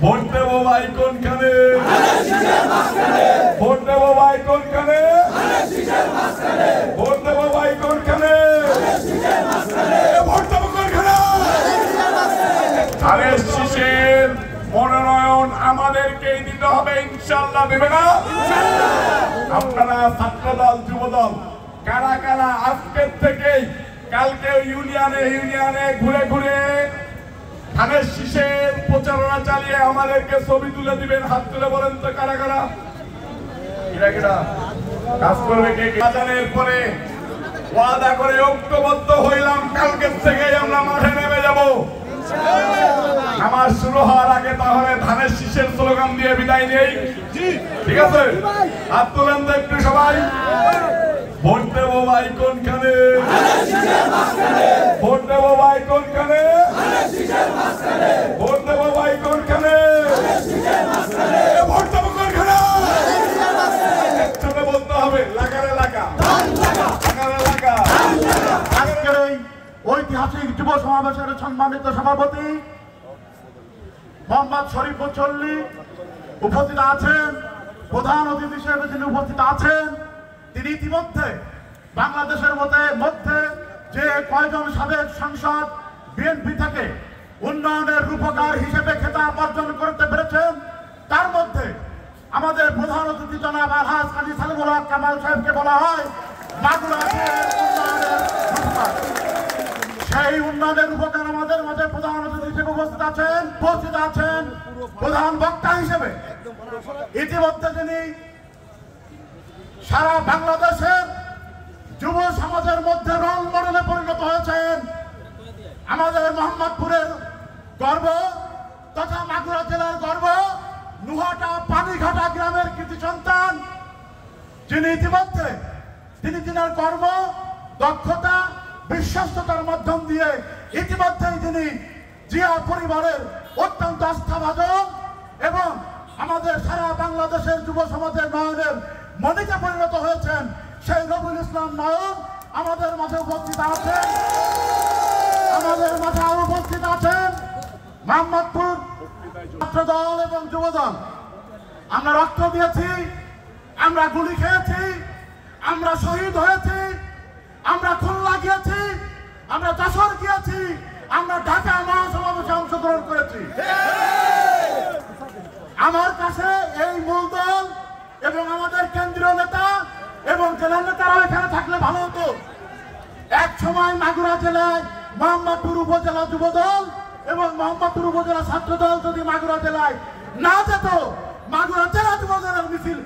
Vote দেবো ভাই কোনখানে? ভোট দেবো ভাই কোনখানে? ভোট দেবো ভাই কোনখানে? ভোট দেবো কোনখানে? ধানের শীষের মনোনয়ন আমাদেরকেই দিতে হবে, ইনশাআল্লাহ। দেবে না? আপনারা ছাত্রদল, যুবদল কারা কারা আজকের থেকেই কালকে ইউনিয়নে ঘুরে ঘুরে ধানের শীষের প্রচারণা চালিয়ে আমাদেরকে ছবি তুলে দিবেন? হাত তুলে বলেন তো কারা কারা কাজ করবে? আজানের পরে ওয়াদা করে ঐক্যবদ্ধ হইলাম, কালকের থেকেই আমরা মাঠে নেমে যাব। আমার শুরু হওয়ার আগে তাহলে ধানের শীষের স্লোগান দিয়ে বিদায় নেই, ঠিক আছে? হাত তুলেন তো একটু সবাই। ভোট দেবো ভাই কোনখানে? ভোট দেবো ভাই কোনখানে? ভোট দেবো ভাই কোনখানে? ভোট দেবো কোনখানে? একসাথে বলতে হবে, লাগার এলাকা, লাগার এলাকা। আজকের এই ঐতিহাসিক যুব সমাবেশের সম্মানিত সভাপতি মোহাম্মদ শরীফ মুচল্লি উপস্থিত আছেন। প্রধান অতিথি হিসেবে যিনি উপস্থিত আছেন, তিনি ইতিমধ্যে বাংলাদেশের মধ্যে যে কয়জন সাবেক সাংসদ বিএনপি থেকে উন্নয়নের রূপকার হিসেবে খেতাব অর্জন করতে পেরেছেন, তার মধ্যে আমাদের প্রধান অতিথি জনাব আলহাজ কাজী সালেমুল হক কামাল সাহেবকে বলা হয় মাগুরার উন্নয়নের রূপকার। সেই উন্নয়নের রূপকার আমাদের মাঝে প্রধান অতিথি হিসেবে উপস্থিত আছেন প্রধান বক্তা হিসেবে। ইতিমধ্যে যিনি সারা বাংলাদেশের যুব সমাজের মধ্যে রোল মডেলে পরিণত হয়েছেন, আমাদের মোহাম্মদপুরের গর্ব তথা মাগুরা জেলার গর্ব, নুহাটা পানিঘাটা গ্রামের কৃতি সন্তান, যিনি ইতিমধ্যে তিনার কর্ম দক্ষতা বিশ্বস্ততার মাধ্যম দিয়ে ইতিমধ্যেই তিনি জিয়া পরিবারের অত্যন্ত আস্থাভাজন এবং আমাদের সারা বাংলাদেশের যুব সমাজের নয়নের মনিকে পরিণত হয়েছেন, সেই রবিউল ইসলাম নয়ন আমাদের মাঝে উপস্থিত আছেন। আমাদের মাঝে আরো উপস্থিত আছেন মোহাম্মদপুর ছাত্রদল এবং যুবদল। আমরা রক্ত দিয়েছি, আমরা গুলি খেয়েছি, আমরা শহীদ হয়েছি, আমরা খুলনা গিয়েছি, আমরা যশোর গিয়েছি, আমরা ঢাকা মহাসমাবেশে অংশগ্রহণ করেছি। আমার কাছে এই মূল দল এবং আমাদের কেন্দ্রীয় নেতা এবং জেলার নেতারাও এখানে থাকলে ভালো হতো। এক সময় মাগুরা জেলায় মোহাম্মদপুর উপজেলা যুবদল এবং মোহাম্মদপুর উপজেলা ছাত্রদল যদি মাগুরা জেলায় না যেত, মাগুরা জেলা যুবদলের মিছিল